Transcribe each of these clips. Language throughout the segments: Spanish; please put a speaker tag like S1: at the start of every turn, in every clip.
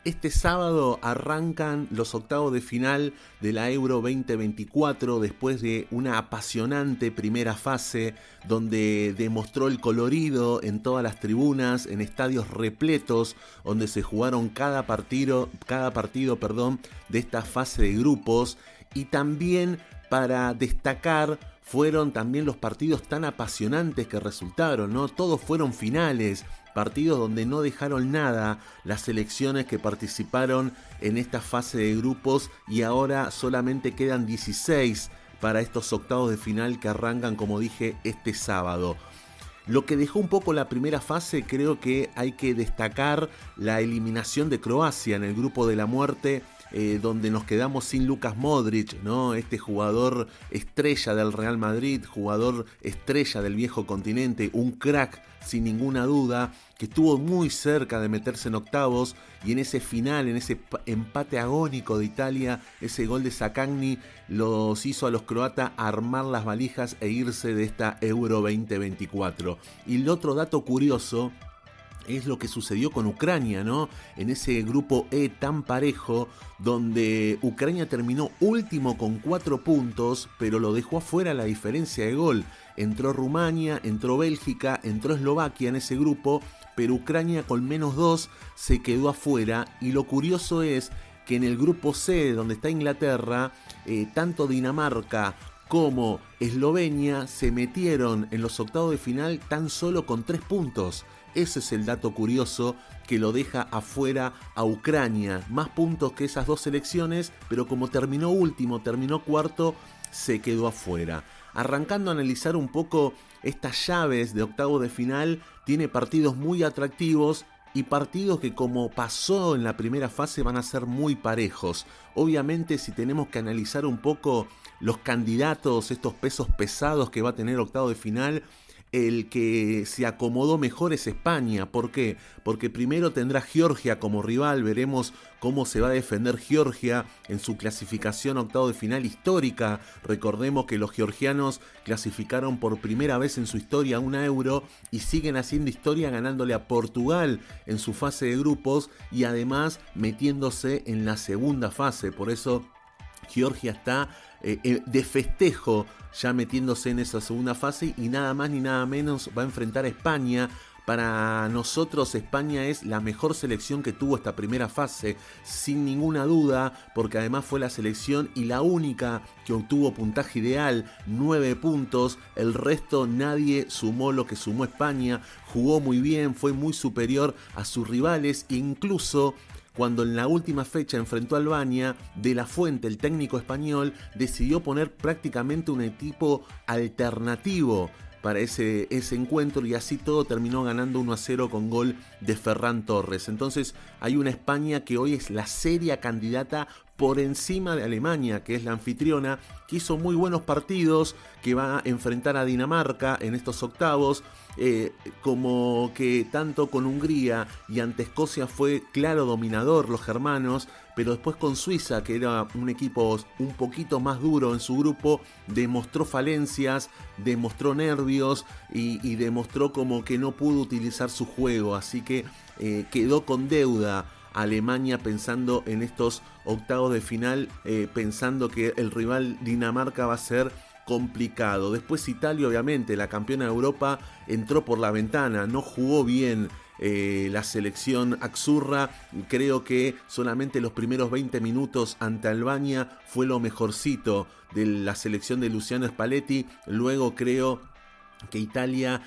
S1: Este sábado arrancan los octavos de final de la Euro 2024 después de una apasionante primera fase donde demostró el colorido en todas las tribunas, en estadios repletos, donde se jugaron cada partido de esta fase de grupos. Y también para destacar fueron también los partidos tan apasionantes que resultaron, ¿no? Todos fueron finales, partidos donde no dejaron nada las selecciones que participaron en esta fase de grupos, y ahora solamente quedan 16 para estos octavos de final que arrancan, como dije, este sábado. Lo que dejó un poco la primera fase, creo que hay que destacar la eliminación de Croacia en el grupo de la muerte, donde nos quedamos sin Luka Modric, ¿no? Este jugador estrella del Real Madrid, jugador estrella del viejo continente, un crack sin ninguna duda, que estuvo muy cerca de meterse en octavos, y en ese final, en ese empate agónico de Italia, ese gol de Zaccagni los hizo a los croatas armar las valijas e irse de esta Euro 2024. Y el otro dato curioso es lo que sucedió con Ucrania, ¿no? En ese grupo E tan parejo, donde Ucrania terminó último con 4 puntos, pero lo dejó afuera la diferencia de gol. Entró Rumania, entró Bélgica, entró Eslovaquia en ese grupo, pero Ucrania con -2 se quedó afuera. Y lo curioso es que en el grupo C, donde está Inglaterra, tanto Dinamarca como Eslovenia se metieron en los octavos de final tan solo con 3 puntos. Ese es el dato curioso que lo deja afuera a Ucrania. Más puntos que esas dos selecciones, pero como terminó último, terminó cuarto, se quedó afuera. Arrancando a analizar un poco estas llaves de octavos de final, tiene partidos muy atractivos y partidos que, como pasó en la primera fase, van a ser muy parejos. Obviamente, si tenemos que analizar un poco los candidatos, estos pesos pesados que va a tener octavo de final, el que se acomodó mejor es España. ¿Por qué? Porque primero tendrá Georgia como rival. Veremos cómo se va a defender Georgia en su clasificación a octavo de final histórica. Recordemos que los georgianos clasificaron por primera vez en su historia a una Euro y siguen haciendo historia ganándole a Portugal en su fase de grupos y además metiéndose en la segunda fase. Por eso Georgia está de festejo ya metiéndose en esa segunda fase, y nada más ni nada menos va a enfrentar a España. Para nosotros España es la mejor selección que tuvo esta primera fase, sin ninguna duda, porque además fue la selección y la única que obtuvo puntaje ideal, 9 puntos. El resto nadie sumó lo que sumó España. Jugó muy bien, fue muy superior a sus rivales, incluso cuando en la última fecha enfrentó a Albania, De la Fuente, el técnico español, decidió poner prácticamente un equipo alternativo para ese encuentro, y así todo terminó ganando 1-0 con gol de Ferran Torres. Entonces hay una España que hoy es la seria candidata por encima de Alemania, que es la anfitriona, que hizo muy buenos partidos, que va a enfrentar a Dinamarca en estos octavos, como que tanto con Hungría y ante Escocia fue claro dominador los germanos, pero después con Suiza, que era un equipo un poquito más duro en su grupo, demostró falencias, demostró nervios y demostró como que no pudo utilizar su juego, así que quedó con deuda Alemania pensando en estos octavos de final, pensando que el rival Dinamarca va a ser complicado. Después Italia, obviamente, la campeona de Europa, entró por la ventana, no jugó bien la selección azzurra. Creo que solamente los primeros 20 minutos ante Albania fue lo mejorcito de la selección de Luciano Spalletti. Luego creo que Italia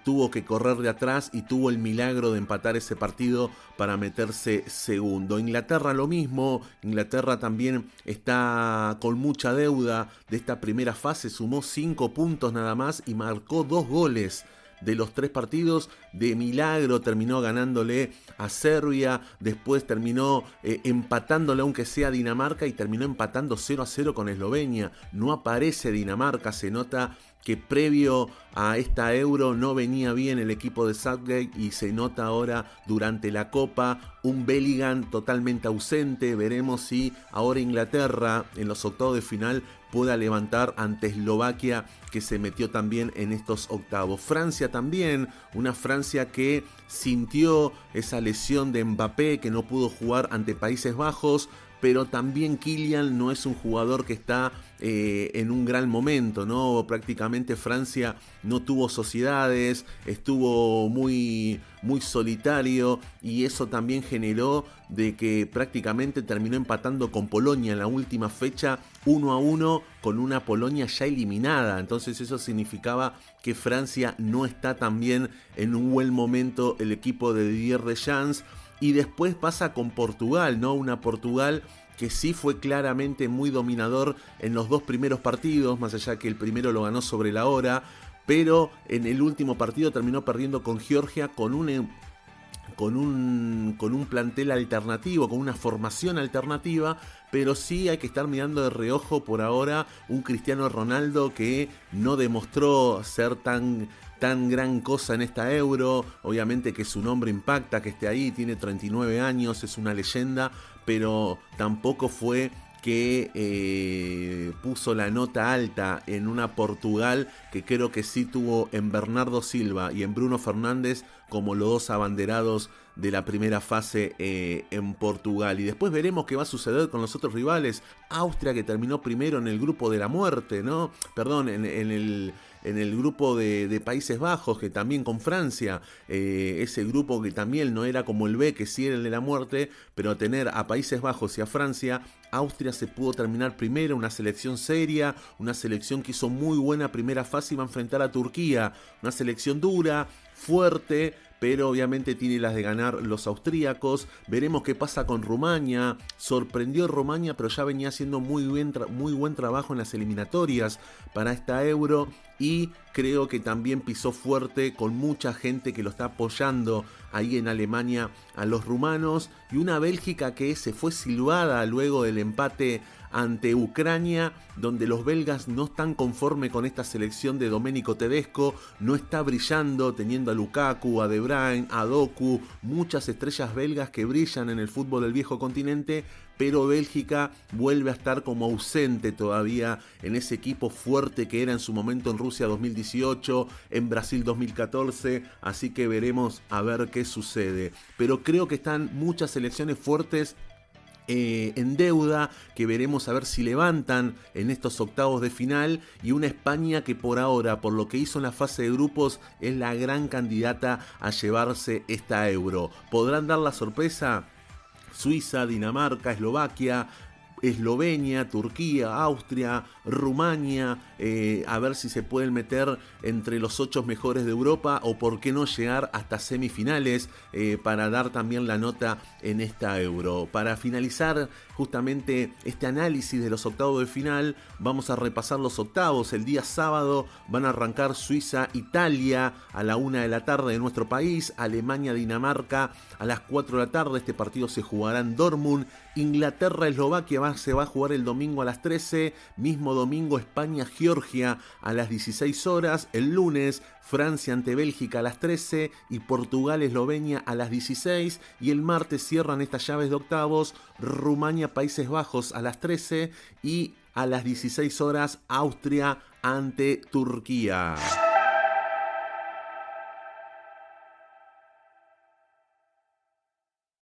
S1: tuvo que correr de atrás y tuvo el milagro de empatar ese partido para meterse segundo. Inglaterra lo mismo, Inglaterra también está con mucha deuda de esta primera fase, sumó 5 puntos nada más y marcó 2 goles. De los 3 partidos, de milagro terminó ganándole a Serbia, después terminó empatándole aunque sea a Dinamarca, y terminó empatando 0-0 con Eslovenia. No aparece Dinamarca, se nota que previo a esta Euro no venía bien el equipo de Southgate, y se nota ahora durante la Copa un Bellingham totalmente ausente. Veremos si ahora Inglaterra en los octavos de final pueda levantar ante Eslovaquia, que se metió también en estos octavos. Francia también, una Francia Francia que sintió esa lesión de Mbappé, que no pudo jugar ante Países Bajos, pero también Kylian no es un jugador que está en un gran momento, ¿no? Prácticamente Francia no tuvo sociedades, estuvo muy solitario, y eso también generó de que prácticamente terminó empatando con Polonia en la última fecha 1-1, con una Polonia ya eliminada. Entonces eso significaba que Francia no está tan bien en un buen momento el equipo de Didier Deschamps. Y después pasa con Portugal, ¿no? Una Portugal que sí fue claramente muy dominador en los dos primeros partidos, más allá que el primero lo ganó sobre la hora, pero en el último partido terminó perdiendo con Georgia con un plantel alternativo, con una formación alternativa, pero sí hay que estar mirando de reojo por ahora un Cristiano Ronaldo que no demostró ser tan gran cosa en esta Euro. Obviamente que su nombre impacta, que esté ahí, tiene 39 años, es una leyenda, pero tampoco fue que puso la nota alta en una Portugal que creo que sí tuvo en Bernardo Silva y en Bruno Fernández como los dos abanderados de la primera fase en Portugal. Y después veremos qué va a suceder con los otros rivales. Austria, que terminó primero en el grupo de la muerte, ¿no? Perdón, en el grupo de Países Bajos, que también con Francia, ese grupo que también no era como el B, que sí era el de la muerte, pero tener a Países Bajos y a Francia, Austria se pudo terminar primero, una selección seria, una selección que hizo muy buena primera fase y va a enfrentar a Turquía, una selección dura, fuerte, pero obviamente tiene las de ganar los austríacos. Veremos qué pasa con Rumania. Sorprendió Rumania, pero ya venía haciendo muy buen trabajo en las eliminatorias para esta Euro, y creo que también pisó fuerte con mucha gente que lo está apoyando ahí en Alemania a los rumanos, y una Bélgica que se fue silbada luego del empate ante Ucrania, donde los belgas no están conformes con esta selección de Domenico Tedesco, no está brillando, teniendo a Lukaku, a De Bruyne, a Doku, muchas estrellas belgas que brillan en el fútbol del viejo continente, pero Bélgica vuelve a estar como ausente todavía en ese equipo fuerte que era en su momento en Rusia 2018, en Brasil 2014, así que veremos a ver qué sucede. Pero creo que están muchas selecciones fuertes en deuda, que veremos a ver si levantan en estos octavos de final, y una España que por ahora, por lo que hizo en la fase de grupos, es la gran candidata a llevarse esta Euro. ¿Podrán dar la sorpresa? Suiza, Dinamarca, Eslovaquia, Eslovenia, Turquía, Austria, Rumania, a ver si se pueden meter entre los 8 mejores de Europa, o por qué no llegar hasta semifinales para dar también la nota en esta Euro. Para finalizar justamente este análisis de los octavos de final, vamos a repasar los octavos. El día sábado van a arrancar Suiza-Italia a la 1 de la tarde de nuestro país, Alemania-Dinamarca a las 4 de la tarde, este partido se jugará en Dortmund. Inglaterra-Eslovaquia se va a jugar el domingo a las 13, mismo domingo España-Georgia a las 16 horas, el lunes Francia ante Bélgica a las 13 y Portugal-Eslovenia a las 16, y el martes cierran estas llaves de octavos Rumania-Países Bajos a las 13 y a las 16 horas Austria ante Turquía.